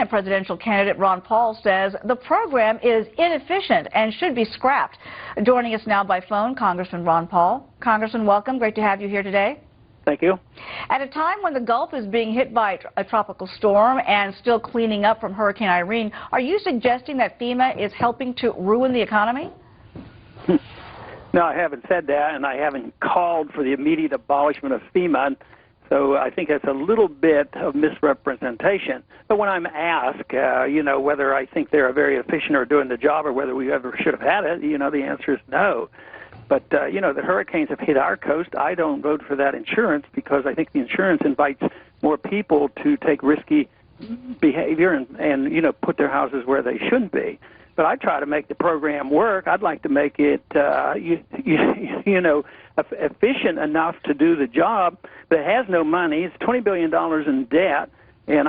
Senate presidential candidate Ron Paul says the program is inefficient and should be scrapped. Joining us now by phone, Congressman Ron Paul. Congressman, welcome. Great to have you here today. Thank you. At a time when the Gulf is being hit by a tropical storm and still cleaning up from Hurricane Irene, are you suggesting that FEMA is helping to ruin the economy? No, I haven't said that, and I haven't called for the immediate abolishment of FEMA. So I think that's a little bit of misrepresentation. But when I'm asked, whether I think they're very efficient or doing the job or whether we ever should have had it, the answer is no. But, the hurricanes have hit our coast. I don't vote for that insurance because I think the insurance invites more people to take risky behavior and put their houses where they shouldn't be. But I try to make the program work. I'd like to make it, efficient enough to do the job, but it has no money. It's $20 billion in debt, and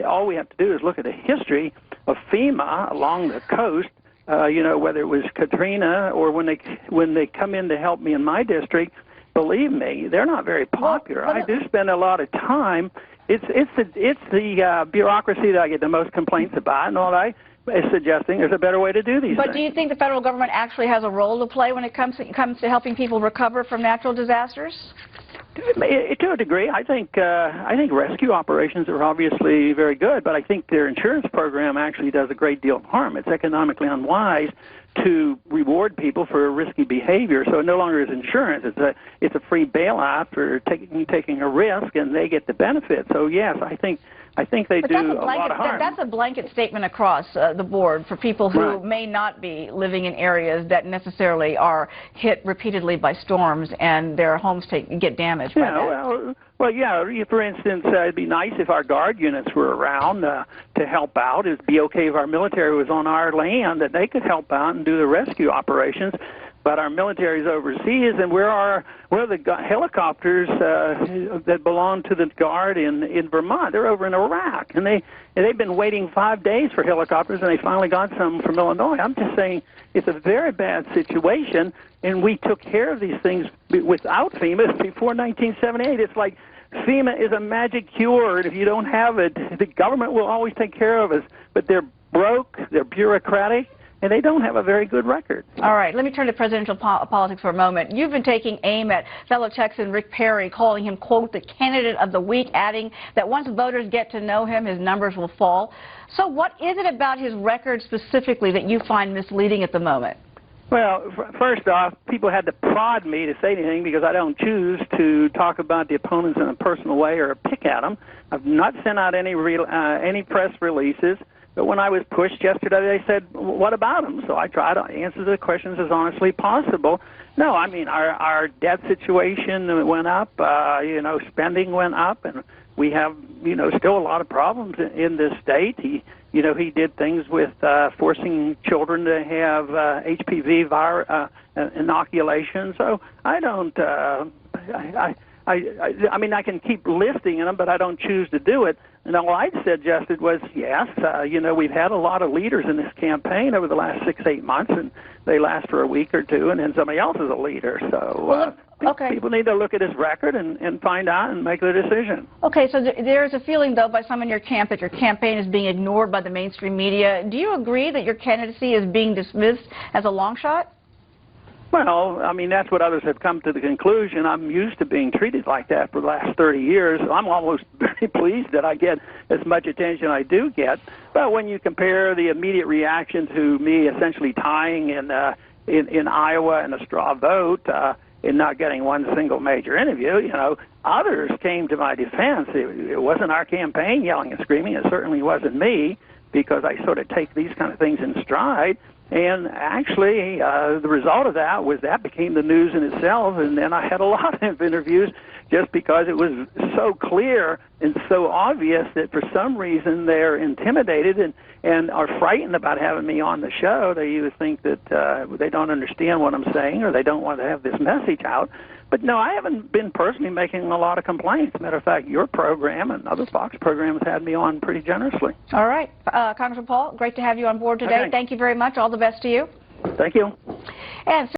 all we have to do is look at the history of FEMA along the coast. Whether it was Katrina or when they come in to help me in my district, believe me, they're not very popular. I do spend a lot of time. It's the bureaucracy that I get the most complaints about, and all I is suggesting there's a better way to do these things. But do you think the federal government actually has a role to play when it comes to helping people recover from natural disasters? To a degree, I think rescue operations are obviously very good, but I think their insurance program actually does a great deal of harm. It's economically unwise to reward people for risky behavior. So it no longer is insurance. It's a free bailout for taking a risk, and they get the benefit. So yes, I think they do a lot of harm. That's a blanket statement across the board for people who may not be living in areas that necessarily are hit repeatedly by storms and their homes get damaged by that. Well, yeah. For instance, it'd be nice if our guard units were around to help out. It'd be okay if our military was on our land, that they could help out and do the rescue operations. But our military's overseas, and where are the helicopters that belong to the Guard in Vermont? They're over in Iraq, and they've been waiting 5 days for helicopters, and they finally got some from Illinois. I'm just saying it's a very bad situation, and we took care of these things without FEMA before 1978. It's like FEMA is a magic cure, and if you don't have it, the government will always take care of us. But they're broke, they're bureaucratic, and they don't have a very good record. All right, let me turn to presidential politics for a moment. You've been taking aim at fellow Texan Rick Perry, calling him, quote, the candidate of the week, adding that once voters get to know him, his numbers will fall. So what is it about his record specifically that you find misleading at the moment? Well, first off, people had to prod me to say anything because I don't choose to talk about the opponents in a personal way or pick at them. I've not sent out any press releases. But when I was pushed yesterday, they said, what about them? So I tried to answer the questions as honestly as possible. No, I mean, our debt situation went up, spending went up, and we have, still a lot of problems in this state. He did things with forcing children to have HPV inoculation. So I don't, I mean, I can keep listing them, but I don't choose to do it. And all I suggested was, yes, we've had a lot of leaders in this campaign over the last 6-8 months, and they last for a week or two, and then somebody else is a leader. So people need to look at his record and find out and make their decision. Okay, so there's a feeling, though, by some in your camp that your campaign is being ignored by the mainstream media. Do you agree that your candidacy is being dismissed as a long shot? Well, I mean, that's what others have come to the conclusion. I'm used to being treated like that for the last 30 years. I'm almost very pleased that I get as much attention I do get. But when you compare the immediate reaction to me essentially tying in Iowa in a straw vote and not getting one single major interview, others came to my defense. It wasn't our campaign yelling and screaming. It certainly wasn't me, because I sort of take these kind of things in stride. And actually, the result of that was that became the news in itself, and then I had a lot of interviews just because it was so clear and so obvious that for some reason they're intimidated and are frightened about having me on the show. They either think that they don't understand what I'm saying or they don't want to have this message out. But no, I haven't been personally making a lot of complaints. Matter of fact, your program and other Fox programs had me on pretty generously. All right. Congressman Paul, great to have you on board today. Okay. Thank you very much. All the best to you. Thank you. And